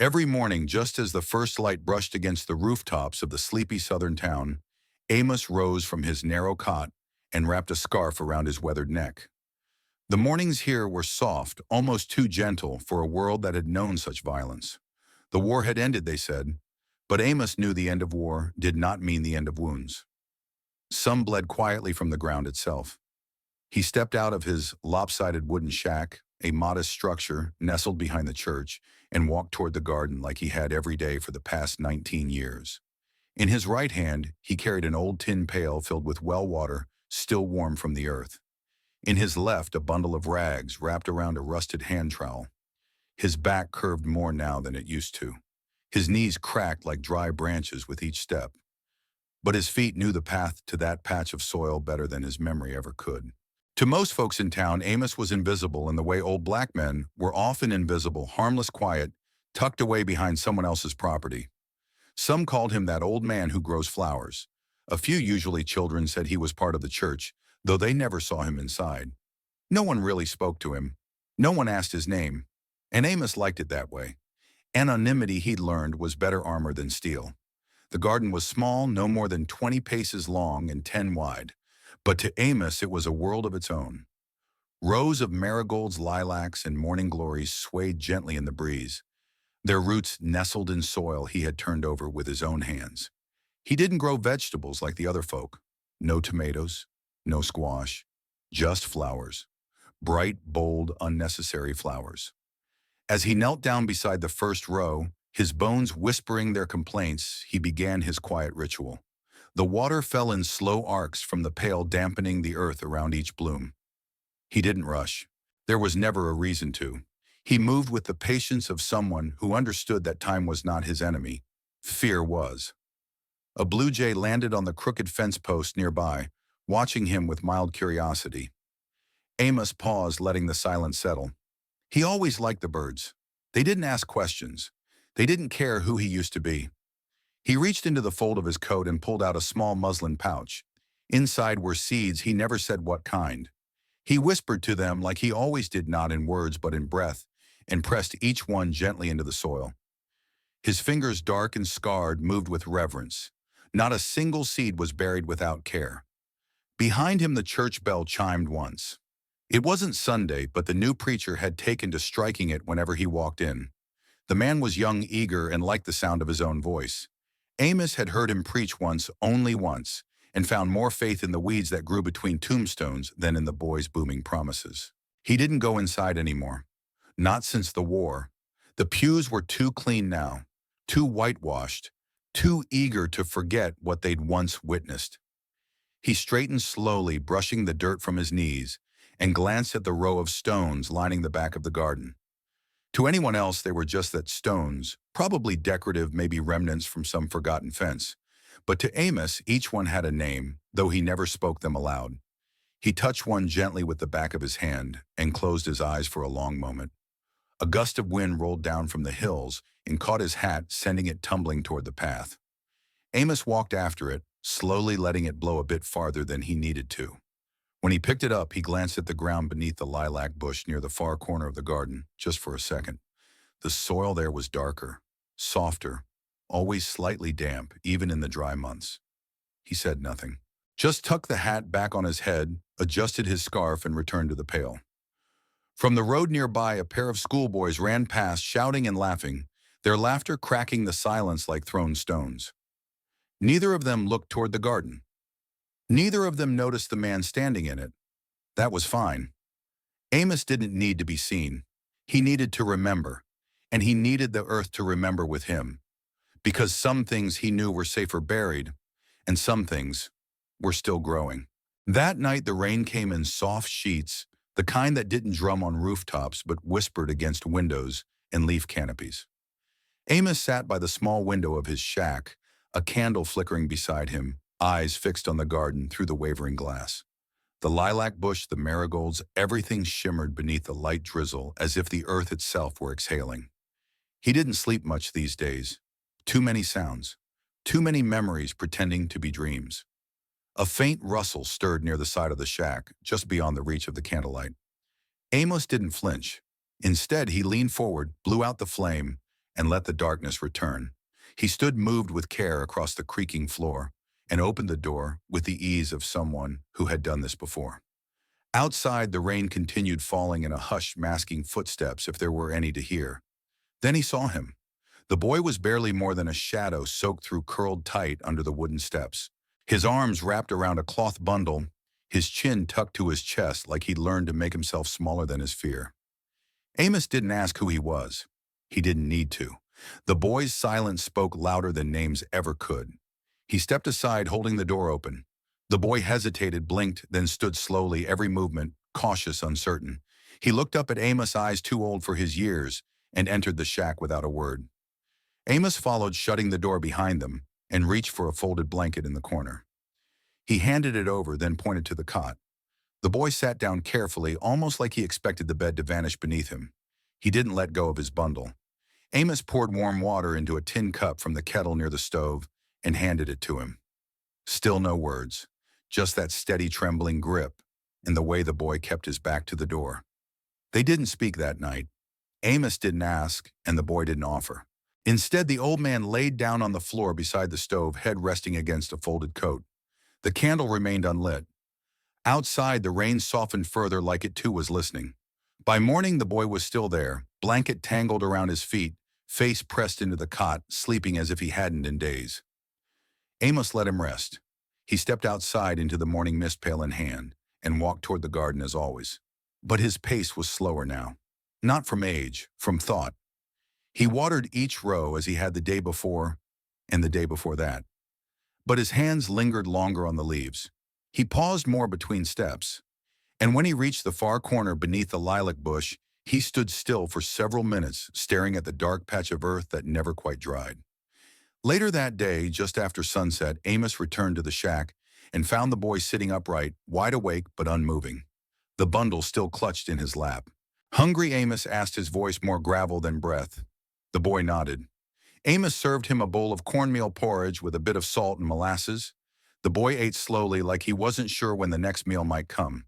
Every morning, just as the first light brushed against the rooftops of the sleepy southern town, Amos rose from his narrow cot and wrapped a scarf around his weathered neck. The mornings here were soft, almost too gentle for a world that had known such violence. The war had ended, they said, but Amos knew the end of war did not mean the end of wounds. Some bled quietly from the ground itself. He stepped out of his lopsided wooden shack, a modest structure nestled behind the church, and walked toward the garden like he had every day for the past 19 years. In his right hand, he carried an old tin pail filled with well water, still warm from the earth. In his left, a bundle of rags wrapped around a rusted hand trowel. His back curved more now than it used to. His knees cracked like dry branches with each step. But his feet knew the path to that patch of soil better than his memory ever could. To most folks in town, Amos was invisible in the way old black men were often invisible, harmless, quiet, tucked away behind someone else's property. Some called him that old man who grows flowers. A few, usually children, said he was part of the church, though they never saw him inside. No one really spoke to him. No one asked his name. And Amos liked it that way. Anonymity, he'd learned, was better armor than steel. The garden was small, no more than 20 paces long and 10 wide. But to Amos, it was a world of its own. Rows of marigolds, lilacs, and morning glories swayed gently in the breeze, their roots nestled in soil he had turned over with his own hands. He didn't grow vegetables like the other folk. No tomatoes, no squash, just flowers. Bright, bold, unnecessary flowers. As he knelt down beside the first row, his bones whispering their complaints, he began his quiet ritual. The water fell in slow arcs from the pail, dampening the earth around each bloom. He didn't rush. There was never a reason to. He moved with the patience of someone who understood that time was not his enemy. Fear was. A blue jay landed on the crooked fence post nearby, watching him with mild curiosity. Amos paused, letting the silence settle. He always liked the birds. They didn't ask questions. They didn't care who he used to be. He reached into the fold of his coat and pulled out a small muslin pouch. Inside were seeds, he never said what kind. He whispered to them like he always did, not in words but in breath, and pressed each one gently into the soil. His fingers, dark and scarred, moved with reverence. Not a single seed was buried without care. Behind him the church bell chimed once. It wasn't Sunday, but the new preacher had taken to striking it whenever he walked in. The man was young, eager, and liked the sound of his own voice. Amos had heard him preach once, only once, and found more faith in the weeds that grew between tombstones than in the boy's booming promises. He didn't go inside anymore. Not since the war. The pews were too clean now, too whitewashed, too eager to forget what they'd once witnessed. He straightened slowly, brushing the dirt from his knees, and glanced at the row of stones lining the back of the garden. To anyone else, they were just that, stones, probably decorative, maybe remnants from some forgotten fence. But to Amos, each one had a name, though he never spoke them aloud. He touched one gently with the back of his hand and closed his eyes for a long moment. A gust of wind rolled down from the hills and caught his hat, sending it tumbling toward the path. Amos walked after it, slowly letting it blow a bit farther than he needed to. When he picked it up, he glanced at the ground beneath the lilac bush near the far corner of the garden, just for a second. The soil there was darker, softer, always slightly damp, even in the dry months. He said nothing. Just tucked the hat back on his head, adjusted his scarf, and returned to the pail. From the road nearby, a pair of schoolboys ran past, shouting and laughing, their laughter cracking the silence like thrown stones. Neither of them looked toward the garden. Neither of them noticed the man standing in it. That was fine. Amos didn't need to be seen. He needed to remember, and he needed the earth to remember with him, because some things he knew were safer buried, and some things were still growing. That night the rain came in soft sheets, the kind that didn't drum on rooftops but whispered against windows and leaf canopies. Amos sat by the small window of his shack, a candle flickering beside him, eyes fixed on the garden through the wavering glass. The lilac bush, the marigolds, everything shimmered beneath the light drizzle as if the earth itself were exhaling. He didn't sleep much these days. Too many sounds, too many memories pretending to be dreams. A faint rustle stirred near the side of the shack, just beyond the reach of the candlelight. Amos didn't flinch. Instead, he leaned forward, blew out the flame, and let the darkness return. He stood moved with care across the creaking floor and opened the door with the ease of someone who had done this before. Outside, the rain continued falling in a hush, masking footsteps if there were any to hear. Then he saw him. The boy was barely more than a shadow soaked through curled tight under the wooden steps. His arms wrapped around a cloth bundle, his chin tucked to his chest like he'd learned to make himself smaller than his fear. Amos didn't ask who he was. He didn't need to. The boy's silence spoke louder than names ever could. He stepped aside, holding the door open. The boy hesitated, blinked, then stood slowly, every movement cautious, uncertain. He looked up at Amos, eyes too old for his years, and entered the shack without a word. Amos followed, shutting the door behind them, and reached for a folded blanket in the corner. He handed it over, then pointed to the cot. The boy sat down carefully, almost like he expected the bed to vanish beneath him. He didn't let go of his bundle. Amos poured warm water into a tin cup from the kettle near the stove and handed it to him. Still no words, just that steady, trembling grip and the way the boy kept his back to the door. They didn't speak that night. Amos didn't ask, and the boy didn't offer. Instead, the old man laid down on the floor beside the stove, head resting against a folded coat. The candle remained unlit. Outside, the rain softened further, like it too was listening. By morning, the boy was still there, blanket tangled around his feet, face pressed into the cot, sleeping as if he hadn't in days. Amos let him rest. He stepped outside into the morning mist, pail in hand, and walked toward the garden as always. But his pace was slower now. Not from age, from thought. He watered each row as he had the day before and the day before that. But his hands lingered longer on the leaves. He paused more between steps. And when he reached the far corner beneath the lilac bush, he stood still for several minutes, staring at the dark patch of earth that never quite dried. Later that day, just after sunset, Amos returned to the shack and found the boy sitting upright, wide awake but unmoving, the bundle still clutched in his lap. Hungry, Amos asked, his voice more gravel than breath. The boy nodded. Amos served him a bowl of cornmeal porridge with a bit of salt and molasses. The boy ate slowly, like he wasn't sure when the next meal might come.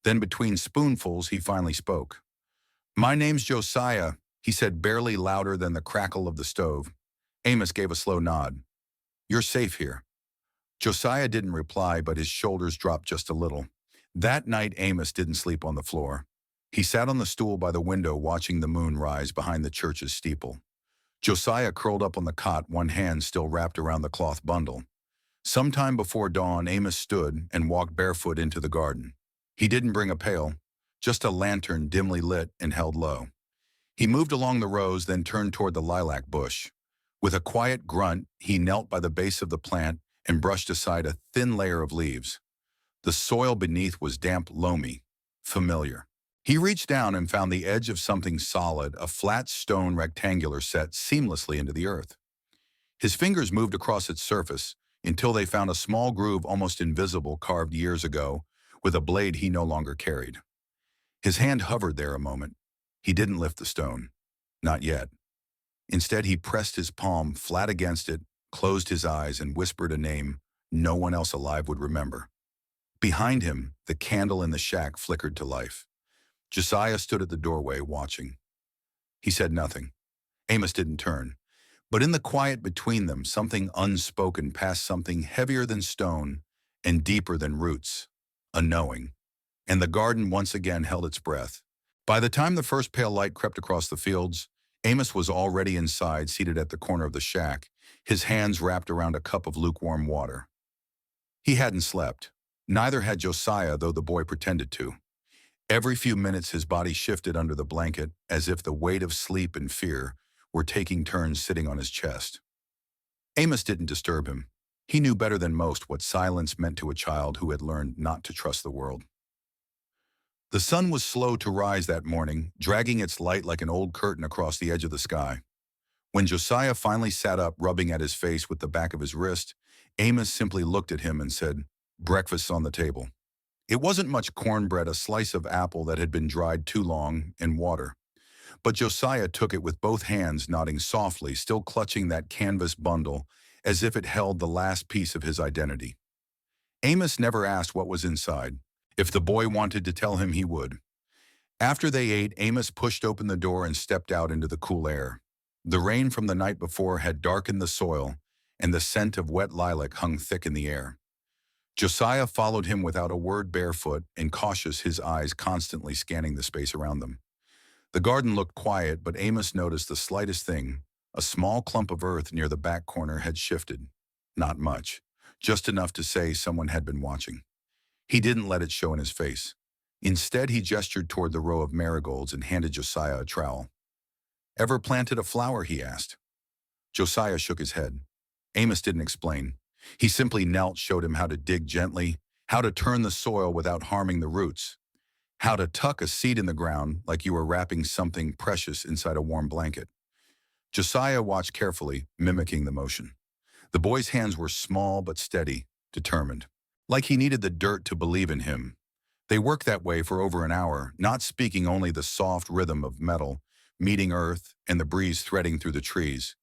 Then between spoonfuls, he finally spoke. "My name's Josiah," he said, barely louder than the crackle of the stove. Amos gave a slow nod. "You're safe here." Josiah didn't reply, but his shoulders dropped just a little. That night, Amos didn't sleep on the floor. He sat on the stool by the window, watching the moon rise behind the church's steeple. Josiah curled up on the cot, one hand still wrapped around the cloth bundle. Sometime before dawn, Amos stood and walked barefoot into the garden. He didn't bring a pail, just a lantern dimly lit and held low. He moved along the rows, then turned toward the lilac bush. With a quiet grunt, he knelt by the base of the plant and brushed aside a thin layer of leaves. The soil beneath was damp, loamy, familiar. He reached down and found the edge of something solid, a flat stone rectangular set seamlessly into the earth. His fingers moved across its surface until they found a small groove, almost invisible, carved years ago, with a blade he no longer carried. His hand hovered there a moment. He didn't lift the stone. Not yet. Instead, he pressed his palm flat against it, closed his eyes, and whispered a name no one else alive would remember. Behind him, the candle in the shack flickered to life. Josiah stood at the doorway, watching. He said nothing. Amos didn't turn. But in the quiet between them, something unspoken passed, something heavier than stone and deeper than roots, a knowing. And the garden once again held its breath. By the time the first pale light crept across the fields, Amos was already inside, seated at the corner of the shack, his hands wrapped around a cup of lukewarm water. He hadn't slept. Neither had Josiah, though the boy pretended to. Every few minutes his body shifted under the blanket, as if the weight of sleep and fear were taking turns sitting on his chest. Amos didn't disturb him. He knew better than most what silence meant to a child who had learned not to trust the world. The sun was slow to rise that morning, dragging its light like an old curtain across the edge of the sky. When Josiah finally sat up, rubbing at his face with the back of his wrist, Amos simply looked at him and said, "Breakfast's on the table." It wasn't much cornbread, a slice of apple that had been dried too long, and water. But Josiah took it with both hands, nodding softly, still clutching that canvas bundle as if it held the last piece of his identity. Amos never asked what was inside. If the boy wanted to tell him, he would. After they ate, Amos pushed open the door and stepped out into the cool air. The rain from the night before had darkened the soil, and the scent of wet lilac hung thick in the air. Josiah followed him without a word, barefoot and cautious, his eyes constantly scanning the space around them. The garden looked quiet, but Amos noticed the slightest thing. A small clump of earth near the back corner had shifted. Not much, just enough to say someone had been watching. He didn't let it show in his face. Instead, he gestured toward the row of marigolds and handed Josiah a trowel. "Ever planted a flower?" he asked. Josiah shook his head. Amos didn't explain. He simply knelt, showed him how to dig gently, how to turn the soil without harming the roots, how to tuck a seed in the ground like you were wrapping something precious inside a warm blanket. Josiah watched carefully, mimicking the motion. The boy's hands were small but steady, determined, like he needed the dirt to believe in him. They worked that way for over an hour, not speaking, only the soft rhythm of metal meeting earth and the breeze threading through the trees.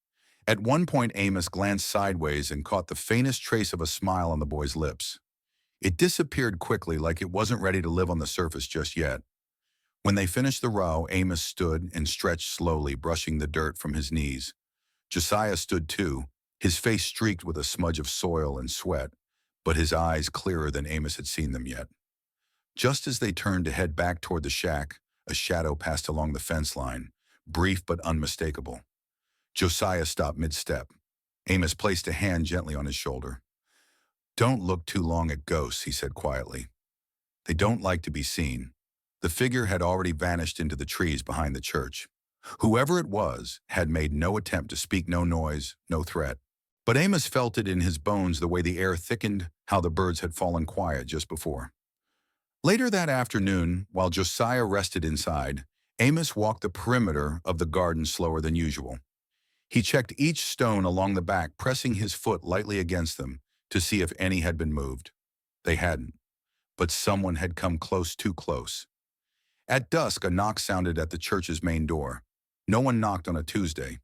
At one point, Amos glanced sideways and caught the faintest trace of a smile on the boy's lips. It disappeared quickly, like it wasn't ready to live on the surface just yet. When they finished the row, Amos stood and stretched slowly, brushing the dirt from his knees. Josiah stood too, his face streaked with a smudge of soil and sweat, but his eyes clearer than Amos had seen them yet. Just as they turned to head back toward the shack, a shadow passed along the fence line, brief but unmistakable. Josiah stopped mid-step. Amos placed a hand gently on his shoulder. "Don't look too long at ghosts," he said quietly. "They don't like to be seen." The figure had already vanished into the trees behind the church. Whoever it was had made no attempt to speak, no noise, no threat. But Amos felt it in his bones, the way the air thickened, how the birds had fallen quiet just before. Later that afternoon, while Josiah rested inside, Amos walked the perimeter of the garden slower than usual. He checked each stone along the back, pressing his foot lightly against them to see if any had been moved. They hadn't, but someone had come close, too close. At dusk, a knock sounded at the church's main door. No one knocked on a Tuesday.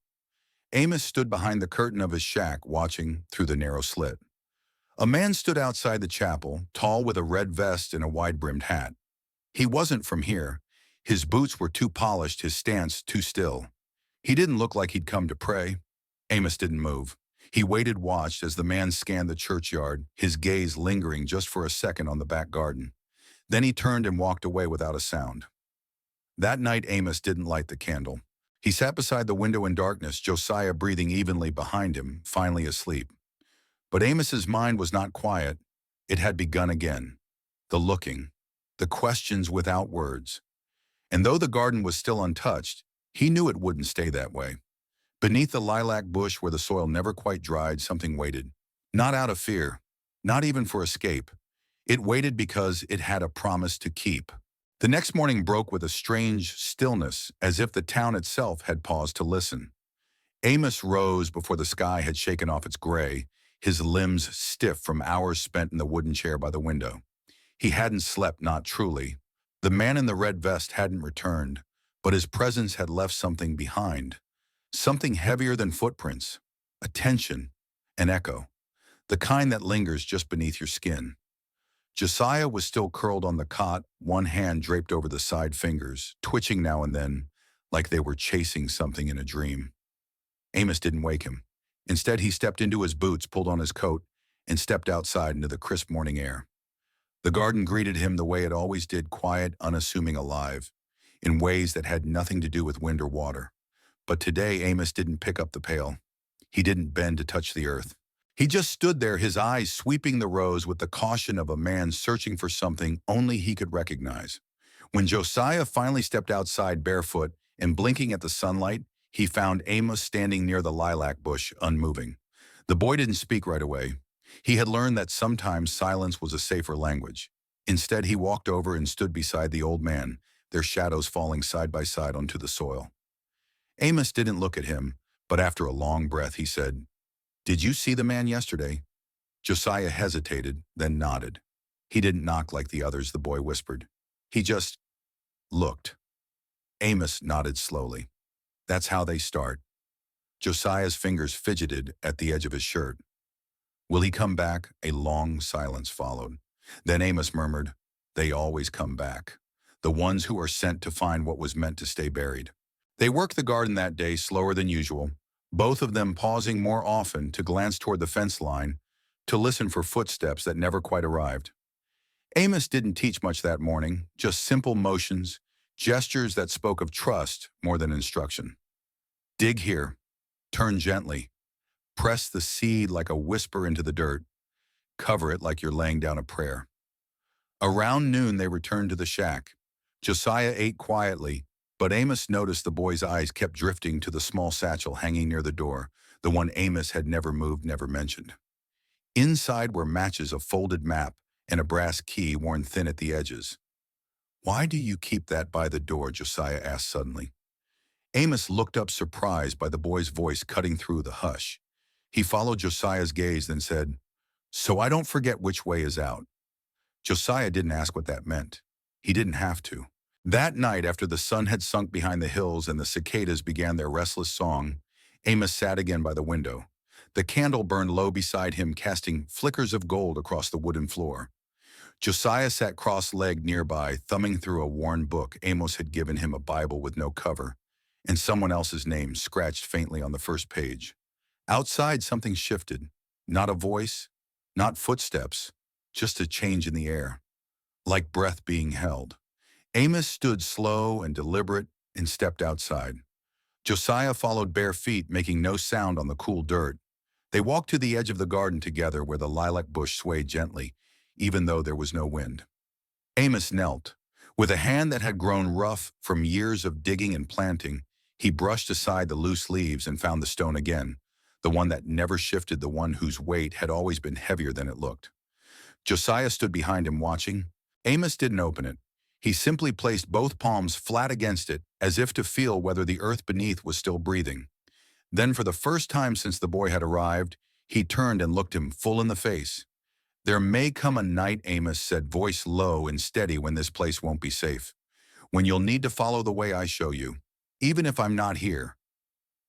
Amos stood behind the curtain of his shack, watching through the narrow slit. A man stood outside the chapel, tall, with a red vest and a wide-brimmed hat. He wasn't from here. His boots were too polished, his stance too still. He didn't look like he'd come to pray. Amos didn't move. He waited, watched as the man scanned the churchyard, his gaze lingering just for a second on the back garden. Then he turned and walked away without a sound. That night, Amos didn't light the candle. He sat beside the window in darkness, Josiah breathing evenly behind him, finally asleep. But Amos's mind was not quiet. It had begun again. The looking, the questions without words. And though the garden was still untouched, he knew it wouldn't stay that way. Beneath the lilac bush where the soil never quite dried, something waited. Not out of fear, not even for escape. It waited because it had a promise to keep. The next morning broke with a strange stillness, as if the town itself had paused to listen. Amos rose before the sky had shaken off its gray, his limbs stiff from hours spent in the wooden chair by the window. He hadn't slept, not truly. The man in the red vest hadn't returned, but his presence had left something behind. Something heavier than footprints. A tension, an echo. The kind that lingers just beneath your skin. Josiah was still curled on the cot, one hand draped over the side fingers, twitching now and then, like they were chasing something in a dream. Amos didn't wake him. Instead, he stepped into his boots, pulled on his coat, and stepped outside into the crisp morning air. The garden greeted him the way it always did, quiet, unassuming, alive, in ways that had nothing to do with wind or water. But today, Amos didn't pick up the pail. He didn't bend to touch the earth. He just stood there, his eyes sweeping the rows with the caution of a man searching for something only he could recognize. When Josiah finally stepped outside barefoot and blinking at the sunlight, he found Amos standing near the lilac bush, unmoving. The boy didn't speak right away. He had learned that sometimes silence was a safer language. Instead, he walked over and stood beside the old man, their shadows falling side by side onto the soil. Amos didn't look at him, but after a long breath, he said, "Did you see the man yesterday?" Josiah hesitated, then nodded. "He didn't knock like the others," the boy whispered. "He just looked." Amos nodded slowly. "That's how they start." Josiah's fingers fidgeted at the edge of his shirt. "Will he come back?" A long silence followed. Then Amos murmured, "They always come back. The ones who are sent to find what was meant to stay buried." They worked the garden that day slower than usual, both of them pausing more often to glance toward the fence line, to listen for footsteps that never quite arrived. Amos didn't teach much that morning, just simple motions, gestures that spoke of trust more than instruction. Dig here, turn gently, press the seed like a whisper into the dirt, cover it like you're laying down a prayer. Around noon they returned to the shack. Josiah ate quietly, but Amos noticed the boy's eyes kept drifting to the small satchel hanging near the door, the one Amos had never moved, never mentioned. Inside were matches, a folded map, and a brass key worn thin at the edges. "Why do you keep that by the door?" Josiah asked suddenly. Amos looked up, surprised by the boy's voice cutting through the hush. He followed Josiah's gaze, then said, "So I don't forget which way is out." Josiah didn't ask what that meant. He didn't have to. That night, after the sun had sunk behind the hills and the cicadas began their restless song, Amos sat again by the window. The candle burned low beside him, casting flickers of gold across the wooden floor. Josiah sat cross-legged nearby, thumbing through a worn book. Amos had given him a Bible with no cover, and someone else's name scratched faintly on the first page. Outside, something shifted. Not a voice, not footsteps, just a change in the air, like breath being held. Amos stood slow and deliberate and stepped outside. Josiah followed bare feet, making no sound on the cool dirt. They walked to the edge of the garden together where the lilac bush swayed gently, even though there was no wind. Amos knelt. With a hand that had grown rough from years of digging and planting, he brushed aside the loose leaves and found the stone again, the one that never shifted, the one whose weight had always been heavier than it looked. Josiah stood behind him watching. Amos didn't open it. He simply placed both palms flat against it, as if to feel whether the earth beneath was still breathing. Then, for the first time since the boy had arrived, he turned and looked him full in the face. "There may come a night," Amos said, voice low and steady, "when this place won't be safe. When you'll need to follow the way I show you, even if I'm not here."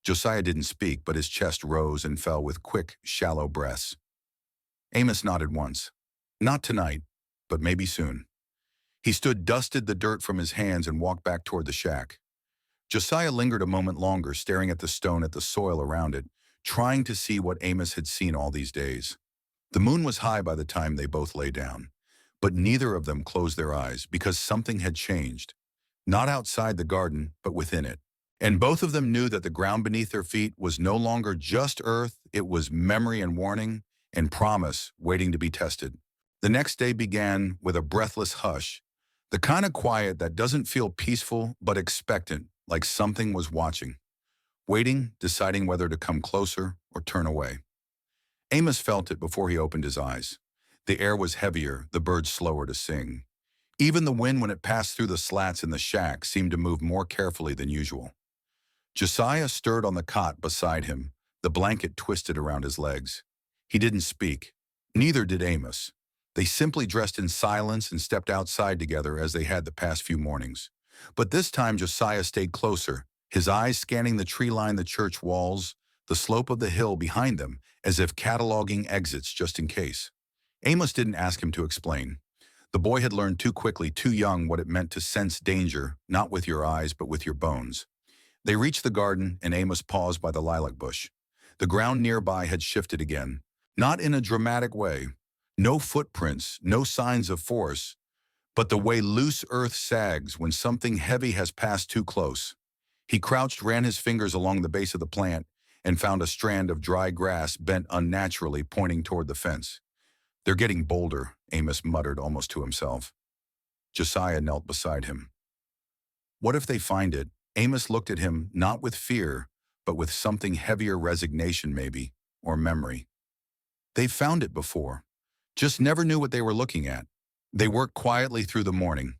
Josiah didn't speak, but his chest rose and fell with quick, shallow breaths. Amos nodded once. Not tonight, but maybe soon. He stood, dusted the dirt from his hands, and walked back toward the shack. Josiah lingered a moment longer, staring at the stone, at the soil around it, trying to see what Amos had seen all these days. The moon was high by the time they both lay down, but neither of them closed their eyes, because something had changed. Not outside the garden, but within it. And both of them knew that the ground beneath their feet was no longer just earth, it was memory and warning and promise waiting to be tested. The next day began with a breathless hush, the kind of quiet that doesn't feel peaceful but expectant, like something was watching, waiting, deciding whether to come closer or turn away. Amos felt it before he opened his eyes. The air was heavier, the birds slower to sing. Even the wind, when it passed through the slats in the shack, seemed to move more carefully than usual. Josiah stirred on the cot beside him, the blanket twisted around his legs. He didn't speak. Neither did Amos. They simply dressed in silence and stepped outside together as they had the past few mornings. But this time Josiah stayed closer, his eyes scanning the tree line, the church walls, the slope of the hill behind them, as if cataloging exits just in case. Amos didn't ask him to explain. The boy had learned too quickly, too young, what it meant to sense danger, not with your eyes, but with your bones. They reached the garden, and Amos paused by the lilac bush. The ground nearby had shifted again, not in a dramatic way. No footprints, no signs of force, but the way loose earth sags when something heavy has passed too close. He crouched, ran his fingers along the base of the plant, and found a strand of dry grass bent unnaturally, pointing toward the fence. "They're getting bolder," Amos muttered almost to himself. Josiah knelt beside him. "What if they find it?" Amos looked at him, not with fear, but with something heavier, resignation maybe, or memory. "They've found it before. Just never knew what they were looking at." They worked quietly through the morning.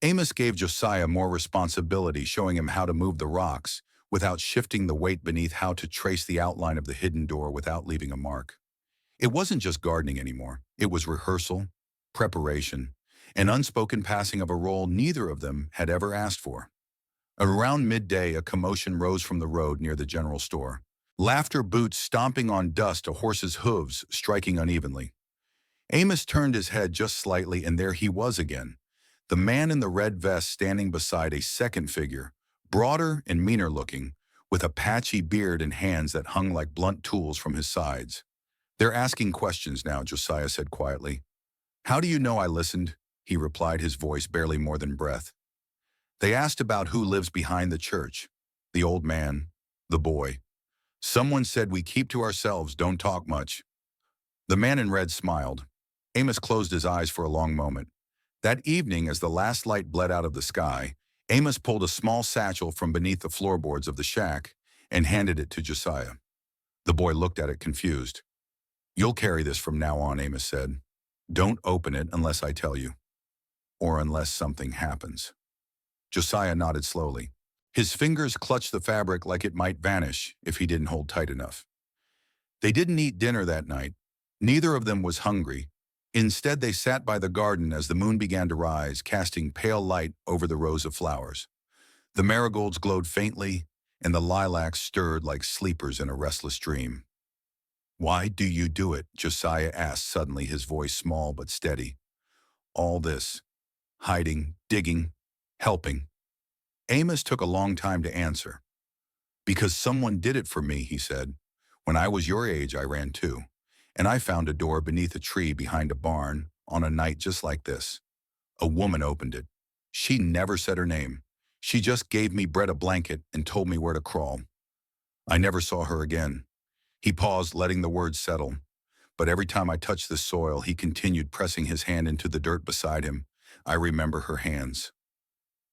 Amos gave Josiah more responsibility, showing him how to move the rocks without shifting the weight beneath, how to trace the outline of the hidden door without leaving a mark. It wasn't just gardening anymore. It was rehearsal, preparation, an unspoken passing of a role neither of them had ever asked for. Around midday, a commotion rose from the road near the general store. Laughter, boots stomping on dust, a horse's hooves striking unevenly. Amos turned his head just slightly, and there he was again, the man in the red vest standing beside a second figure, broader and meaner looking, with a patchy beard and hands that hung like blunt tools from his sides. "They're asking questions now," Josiah said quietly. "How do you know I listened?" he replied, his voice barely more than breath. "They asked about who lives behind the church. The old man, the boy. Someone said we keep to ourselves, don't talk much." The man in red smiled. Amos closed his eyes for a long moment. That evening, as the last light bled out of the sky, Amos pulled a small satchel from beneath the floorboards of the shack and handed it to Josiah. The boy looked at it confused. "You'll carry this from now on," Amos said. "Don't open it unless I tell you, or unless something happens." Josiah nodded slowly. His fingers clutched the fabric like it might vanish if he didn't hold tight enough. They didn't eat dinner that night. Neither of them was hungry. Instead, they sat by the garden as the moon began to rise, casting pale light over the rows of flowers. The marigolds glowed faintly, and the lilacs stirred like sleepers in a restless dream. "Why do you do it?" Josiah asked suddenly, his voice small but steady. "All this, hiding, digging, helping." Amos took a long time to answer. "Because someone did it for me," he said. "When I was your age, I ran too. And I found a door beneath a tree behind a barn on a night just like this. A woman opened it. She never said her name. She just gave me bread, a blanket, and told me where to crawl. I never saw her again." He paused, letting the words settle. "But every time I touched the soil," he continued, pressing his hand into the dirt beside him, "I remember her hands.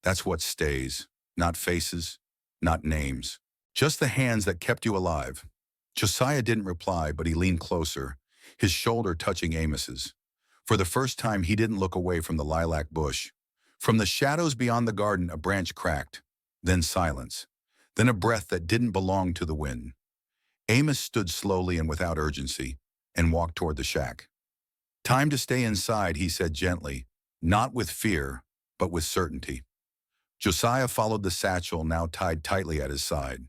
That's what stays. Not faces, not names. Just the hands that kept you alive." Josiah didn't reply, but he leaned closer, his shoulder touching Amos's. For the first time, he didn't look away from the lilac bush. From the shadows beyond the garden, a branch cracked, then silence, then a breath that didn't belong to the wind. Amos stood slowly and without urgency, and walked toward the shack. "Time to stay inside," he said gently, not with fear, but with certainty. Josiah followed the satchel, now tied tightly at his side.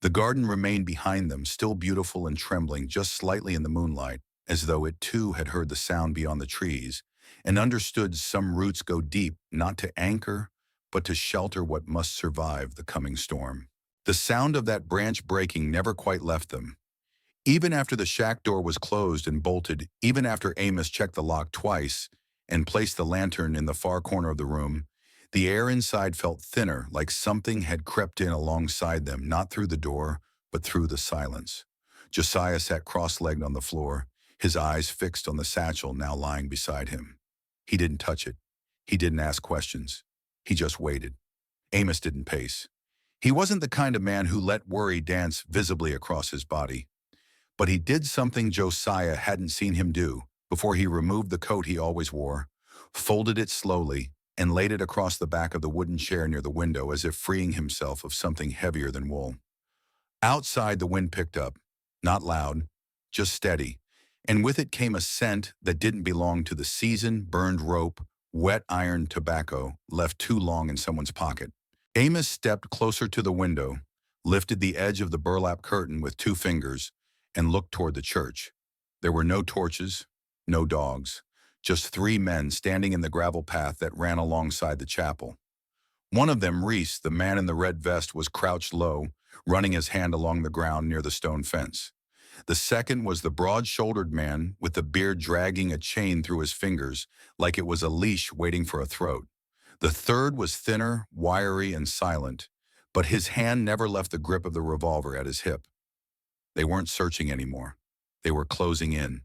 The garden remained behind them, still beautiful and trembling just slightly in the moonlight, as though it too had heard the sound beyond the trees, and understood some roots go deep, not to anchor, but to shelter what must survive the coming storm. The sound of that branch breaking never quite left them. Even after the shack door was closed and bolted, even after Amos checked the lock twice and placed the lantern in the far corner of the room, the air inside felt thinner, like something had crept in alongside them, not through the door, but through the silence. Josiah sat cross-legged on the floor, his eyes fixed on the satchel now lying beside him. He didn't touch it. He didn't ask questions. He just waited. Amos didn't pace. He wasn't the kind of man who let worry dance visibly across his body. But he did something Josiah hadn't seen him do before he removed the coat he always wore, folded it slowly, and laid it across the back of the wooden chair near the window as if freeing himself of something heavier than wool. Outside, the wind picked up, not loud, just steady, and with it came a scent that didn't belong to the season, burned rope, wet iron tobacco left too long in someone's pocket. Amos stepped closer to the window, lifted the edge of the burlap curtain with 2 fingers, and looked toward the church. There were no torches, no dogs. Just 3 men standing in the gravel path that ran alongside the chapel. One of them, Reese, the man in the red vest, was crouched low, running his hand along the ground near the stone fence. The second was the broad-shouldered man with the beard dragging a chain through his fingers like it was a leash waiting for a throat. The third was thinner, wiry, and silent, but his hand never left the grip of the revolver at his hip. They weren't searching anymore. They were closing in.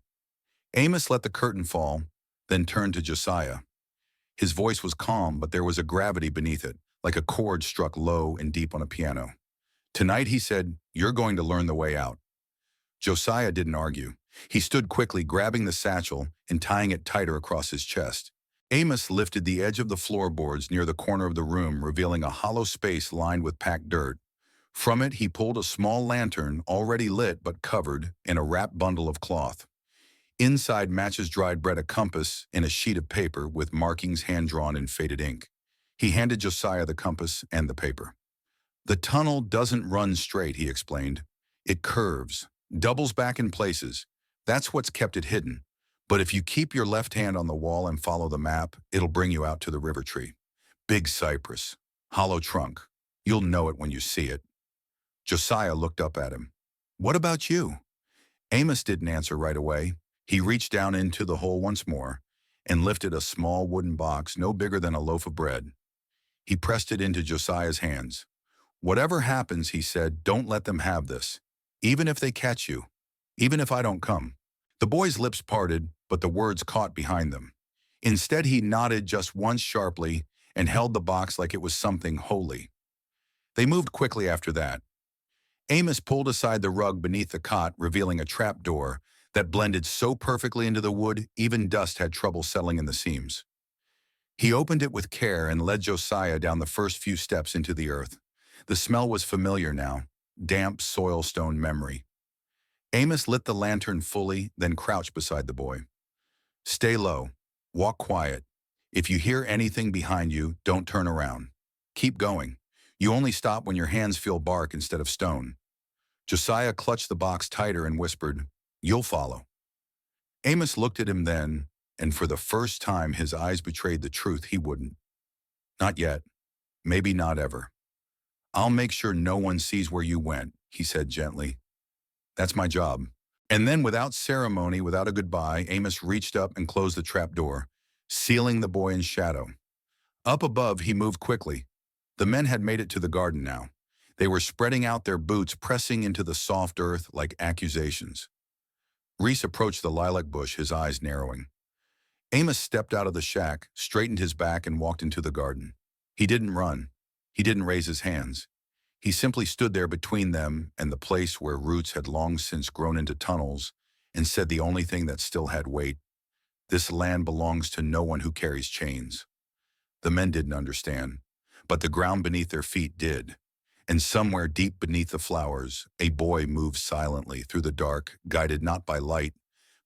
Amos let the curtain fall, then turned to Josiah. His voice was calm, but there was a gravity beneath it, like a chord struck low and deep on a piano. "Tonight," he said, "you're going to learn the way out." Josiah didn't argue. He stood quickly, grabbing the satchel and tying it tighter across his chest. Amos lifted the edge of the floorboards near the corner of the room, revealing a hollow space lined with packed dirt. From it, he pulled a small lantern, already lit but covered in a wrapped bundle of cloth. Inside, matches, dried bread, a compass, and a sheet of paper with markings hand-drawn in faded ink. He handed Josiah the compass and the paper. "The tunnel doesn't run straight," he explained. "It curves, doubles back in places. That's what's kept it hidden. But if you keep your left hand on the wall and follow the map, it'll bring you out to the river tree. Big cypress, hollow trunk. You'll know it when you see it." Josiah looked up at him. "What about you?" Amos didn't answer right away. He reached down into the hole once more and lifted a small wooden box no bigger than a loaf of bread. He pressed it into Josiah's hands. "Whatever happens," he said, "don't let them have this. Even if they catch you. Even if I don't come." The boy's lips parted, but the words caught behind them. Instead, he nodded just once sharply and held the box like it was something holy. They moved quickly after that. Amos pulled aside the rug beneath the cot, revealing a trap door that blended so perfectly into the wood, even dust had trouble settling in the seams. He opened it with care and led Josiah down the first few steps into the earth. The smell was familiar now, damp soil-stone memory. Amos lit the lantern fully, then crouched beside the boy. "Stay low. Walk quiet. If you hear anything behind you, don't turn around. Keep going. You only stop when your hands feel bark instead of stone." Josiah clutched the box tighter and whispered, "You'll follow." Amos looked at him then, and for the first time his eyes betrayed the truth he wouldn't. "Not yet. Maybe not ever. I'll make sure no one sees where you went," he said gently. "That's my job." And then without ceremony, without a goodbye, Amos reached up and closed the trap door, sealing the boy in shadow. Up above, he moved quickly. The men had made it to the garden now. They were spreading out their boots, pressing into the soft earth like accusations. Reese approached the lilac bush, his eyes narrowing. Amos stepped out of the shack, straightened his back, and walked into the garden. He didn't run. He didn't raise his hands. He simply stood there between them and the place where roots had long since grown into tunnels, and said the only thing that still had weight: "This land belongs to no one who carries chains." The men didn't understand, but the ground beneath their feet did. And somewhere deep beneath the flowers, a boy moved silently through the dark, guided not by light,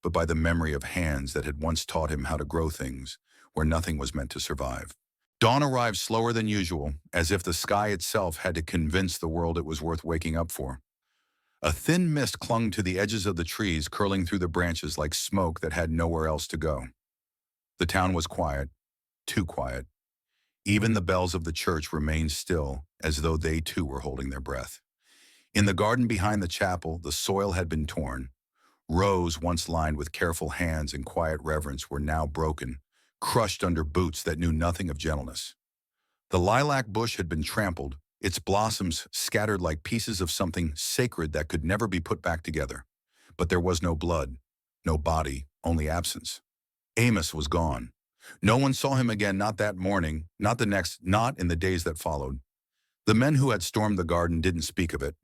but by the memory of hands that had once taught him how to grow things where nothing was meant to survive. Dawn arrived slower than usual, as if the sky itself had to convince the world it was worth waking up for. A thin mist clung to the edges of the trees, curling through the branches like smoke that had nowhere else to go. The town was quiet, too quiet. Even the bells of the church remained still, as though they too were holding their breath. In the garden behind the chapel, the soil had been torn. Rows once lined with careful hands and quiet reverence were now broken, crushed under boots that knew nothing of gentleness. The lilac bush had been trampled, its blossoms scattered like pieces of something sacred that could never be put back together. But there was no blood, no body, only absence. Amos was gone. No one saw him again, not that morning, not the next, not in the days that followed. The men who had stormed the garden didn't speak of it.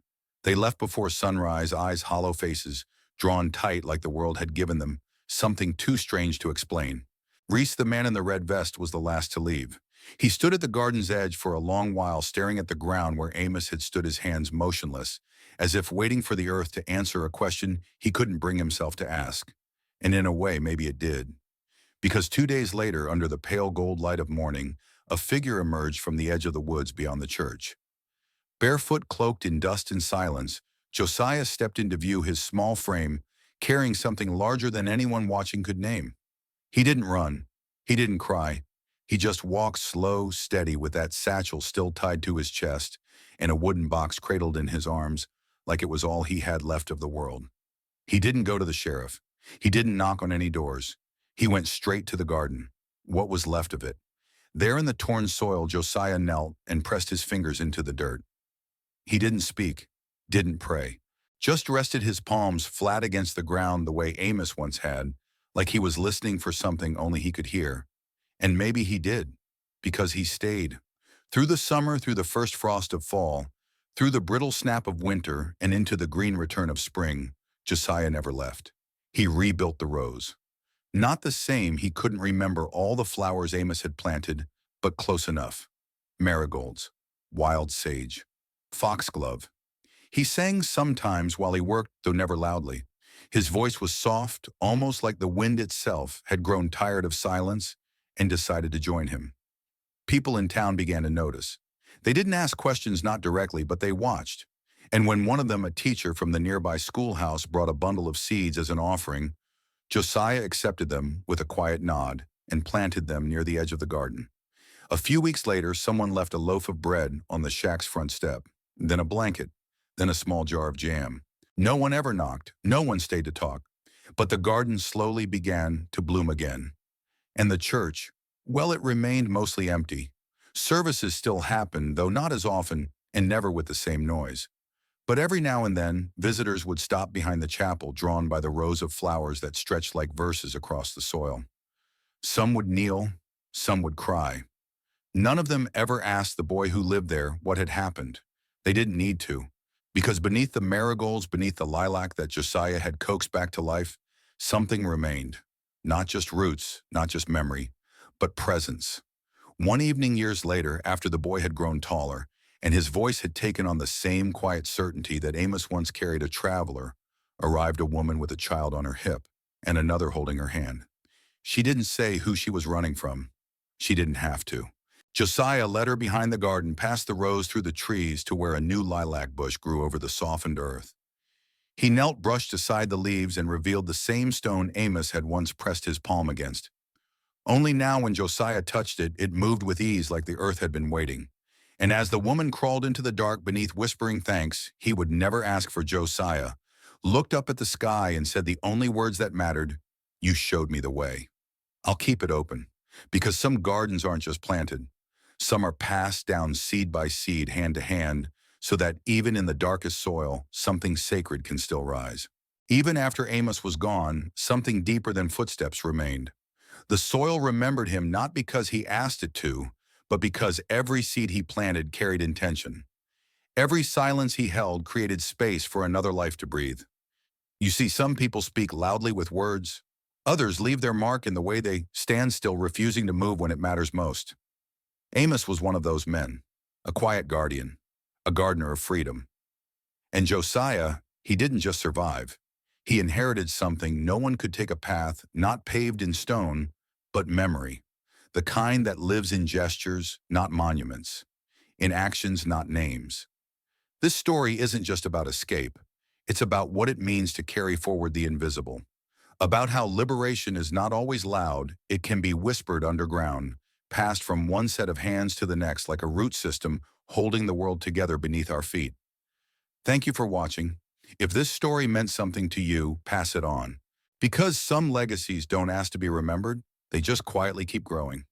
They left before sunrise, eyes hollow, faces drawn tight like the world had given them something too strange to explain. Reese, the man in the red vest, was the last to leave. He stood at the garden's edge for a long while, staring at the ground where Amos had stood, his hands motionless, as if waiting for the earth to answer a question he couldn't bring himself to ask. And in a way, maybe it did. Because 2 days later, under the pale gold light of morning, a figure emerged from the edge of the woods beyond the church. Barefoot, cloaked in dust and silence, Josiah stepped into view, his small frame carrying something larger than anyone watching could name. He didn't run. He didn't cry. He just walked slow, steady, with that satchel still tied to his chest and a wooden box cradled in his arms like it was all he had left of the world. He didn't go to the sheriff. He didn't knock on any doors. He went straight to the garden, what was left of it. There in the torn soil, Josiah knelt and pressed his fingers into the dirt. He didn't speak, didn't pray, just rested his palms flat against the ground the way Amos once had, like he was listening for something only he could hear. And maybe he did, because he stayed. Through the summer, through the first frost of fall, through the brittle snap of winter, and into the green return of spring, Josiah never left. He rebuilt the rose. Not the same, he couldn't remember all the flowers Amos had planted, but close enough. Marigolds, wild sage, foxglove. He sang sometimes while he worked, though never loudly. His voice was soft, almost like the wind itself had grown tired of silence and decided to join him. People in town began to notice. They didn't ask questions, not directly, but they watched. And when one of them, a teacher from the nearby schoolhouse, brought a bundle of seeds as an offering, Josiah accepted them with a quiet nod and planted them near the edge of the garden. A few weeks later, someone left a loaf of bread on the shack's front step, then a blanket, then a small jar of jam. No one ever knocked, no one stayed to talk, but the garden slowly began to bloom again. And the church, well, it remained mostly empty. Services still happened, though not as often and never with the same noise. But every now and then, visitors would stop behind the chapel, drawn by the rows of flowers that stretched like verses across the soil. Some would kneel, some would cry. None of them ever asked the boy who lived there what had happened. They didn't need to, because beneath the marigolds, beneath the lilac that Josiah had coaxed back to life, something remained. Not just roots, not just memory, but presence. One evening years later, after the boy had grown taller, and his voice had taken on the same quiet certainty that Amos once carried a traveler, arrived a woman with a child on her hip, and another holding her hand. She didn't say who she was running from. She didn't have to. Josiah led her behind the garden, past the rows, through the trees, to where a new lilac bush grew over the softened earth. He knelt, brushed aside the leaves, and revealed the same stone Amos had once pressed his palm against. Only now, when Josiah touched it, it moved with ease, like the earth had been waiting. And as the woman crawled into the dark beneath, whispering thanks he would never ask for, Josiah looked up at the sky and said the only words that mattered: "You showed me the way. I'll keep it open, because some gardens aren't just planted. Some are passed down seed by seed, hand to hand, so that even in the darkest soil, something sacred can still rise." Even after Amos was gone, something deeper than footsteps remained. The soil remembered him, not because he asked it to, but because every seed he planted carried intention. Every silence he held created space for another life to breathe. You see, some people speak loudly with words. Others leave their mark in the way they stand still, refusing to move when it matters most. Amos was one of those men, a quiet guardian, a gardener of freedom. And Josiah, he didn't just survive. He inherited something. No one could take a path not paved in stone, but memory. The kind that lives in gestures, not monuments, in actions, not names. This story isn't just about escape. It's about what it means to carry forward the invisible. About how liberation is not always loud, it can be whispered underground, passed from one set of hands to the next like a root system holding the world together beneath our feet. Thank you for watching. If this story meant something to you, pass it on. Because some legacies don't ask to be remembered, they just quietly keep growing.